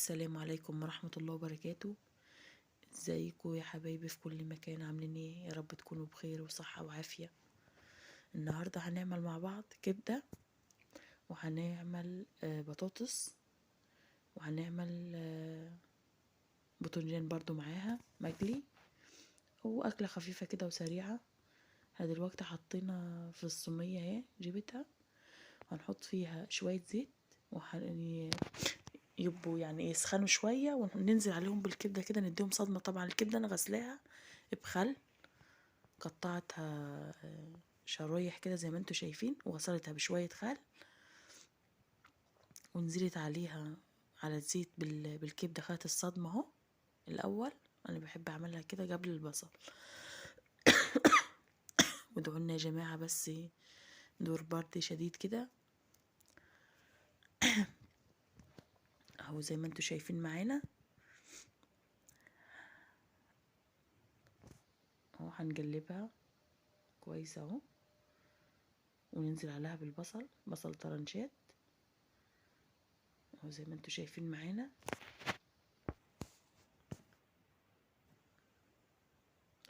السلام عليكم ورحمة الله وبركاته. ازيكم يا حبايبي في كل مكان؟ عاملين ايه؟ يا رب تكونوا بخير وصحة وعافية. النهاردة هنعمل مع بعض كبدة، وهنعمل بطاطس، وهنعمل بطنجان برضو معاها مقلي، وأكلة خفيفة كده وسريعة. دلوقتي حطينا في الصينية اهي، جبتها، هنحط فيها شوية زيت يبقوا يعني يسخنوا شوية، وننزل عليهم بالكبدة كده نديهم صدمة. طبعا الكبدة أنا غسلاها بخل، قطعتها شرايح كده زي ما انتوا شايفين، وغسلتها بشوية خل، ونزلت عليها على الزيت بالكبدة، خدت الصدمة اهو. الأول أنا بحب أعملها كده قبل البصل. ودعولنا يا جماعة، بس دور برد شديد كده اهو زي ما انتوا شايفين معانا اهو. هنقلبها كويس اهو، وننزل عليها بالبصل، بصل طرنشات اهو زي ما انتوا شايفين معانا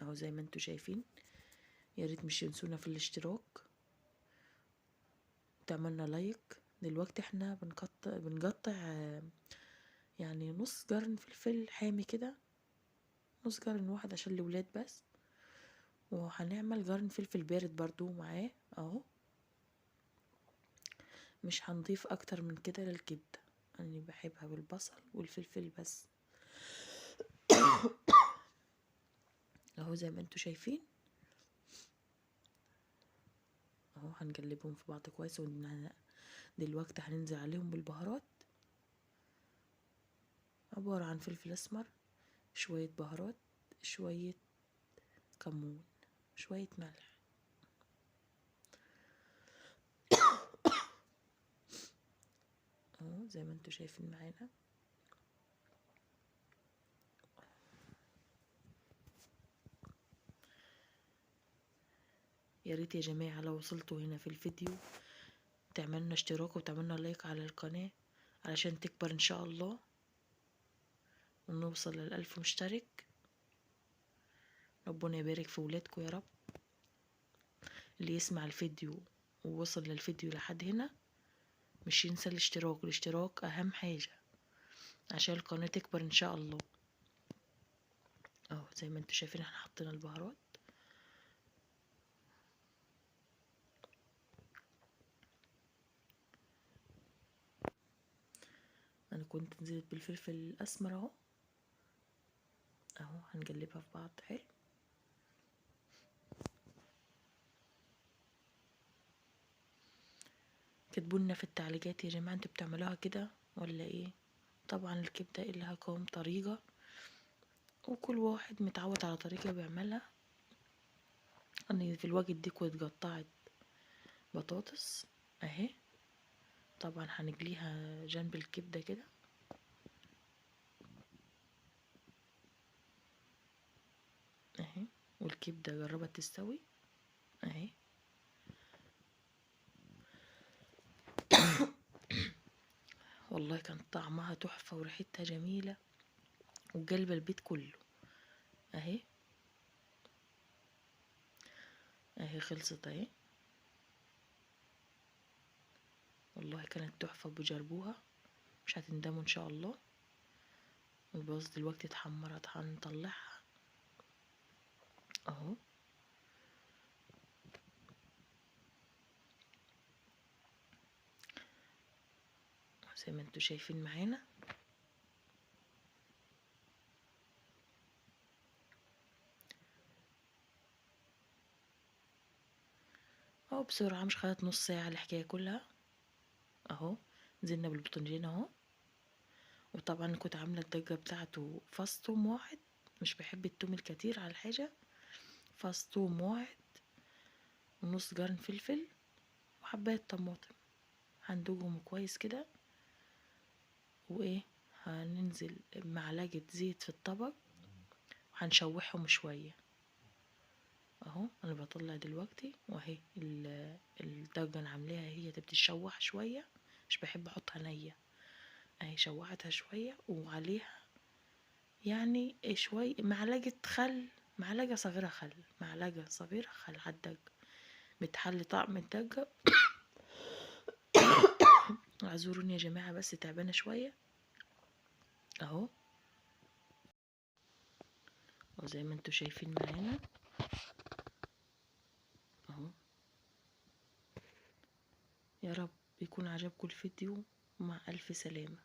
اهو زي ما انتوا شايفين. يا ريت مش ينسونا في الاشتراك وتعملنا لايك. دلوقتي احنا بنقطع يعني نص جرن فلفل حامي كده، نص جرن واحد عشان الولاد بس، وهنعمل جرن فلفل بارد برضو معاه اهو. مش هنضيف اكتر من كده للكبدة، انا بحبها بالبصل والفلفل بس اهو زي ما انتوا شايفين اهو. هنقلبهم في بعض كويس، دلوقتي هننزل عليهم بالبهارات، عبارة عن فلفل اسمر، شوية بهارات، شوية كمون، شوية ملح اهو زي ما انتوا شايفين معانا. يا ريت يا جماعة لو وصلتوا هنا في الفيديو تعملنا اشتراك وتعملنا لايك على القناة علشان تكبر ان شاء الله، ونوصل ل1000 مشترك. ربنا يبارك في ولادكم يا رب. اللي يسمع الفيديو ووصل للفيديو لحد هنا مش ينسى الاشتراك، الاشتراك اهم حاجة عشان القناة تكبر ان شاء الله اهو زي ما انتوا شايفين. احنا حطينا البهارات انا كنت نزلت بالفلفل الاسمر اهو اهو. هنقلبها في بعض حلو. كتبولنا في التعليقات يا جماعة انتوا بتعملوها كده ولا ايه؟ طبعا الكبدة لها كام طريقة، وكل واحد متعود على طريقة بيعملها. انا في الوقت دي كنت قطعت بطاطس اهي، طبعا هنجليها جنب الكبدة كده اهي، والكبدة جربت تستوي اهي. والله كان طعمها تحفة وريحتها جميلة وقلب البيت كله اهي. اهي خلصت اهي، والله كانت تحفة، بجربوها مش هتندموا ان شاء الله. الباص دلوقتي اتحمرت، هنطلعها اهو زي ما انتوا شايفين معانا اهو. بسرعة مش خدت نص ساعة الحكاية كلها اهو. نزلنا بالبطنجين اهو، وطبعا كنت عاملة الضجة بتاعته فص توم واحد، مش بحب التوم الكتير على الحاجة. فص توم واحد، ونص جرن فلفل، وحباية طماطم. هندوجهم كويس كده، وايه، هننزل بمعلقة زيت في الطبق، وهنشوحهم شوية اهو. انا بطلع دلوقتي واهي الضجة انا عاملاها هي بتتشوح شوية، مش بحب احطها نية اهي شوحتها شوية، وعليها يعني شوية معلقة خل، معلقة صغيرة خل، معلقة صغيرة خل على الدقة، بتحلي طعم الدقة. اعذروني يا جماعة بس تعبانة شوية اهو. وزي ما انتوا شايفين معانا اهو. يا رب يكون عجبكم الفيديو، مع ألف سلامة.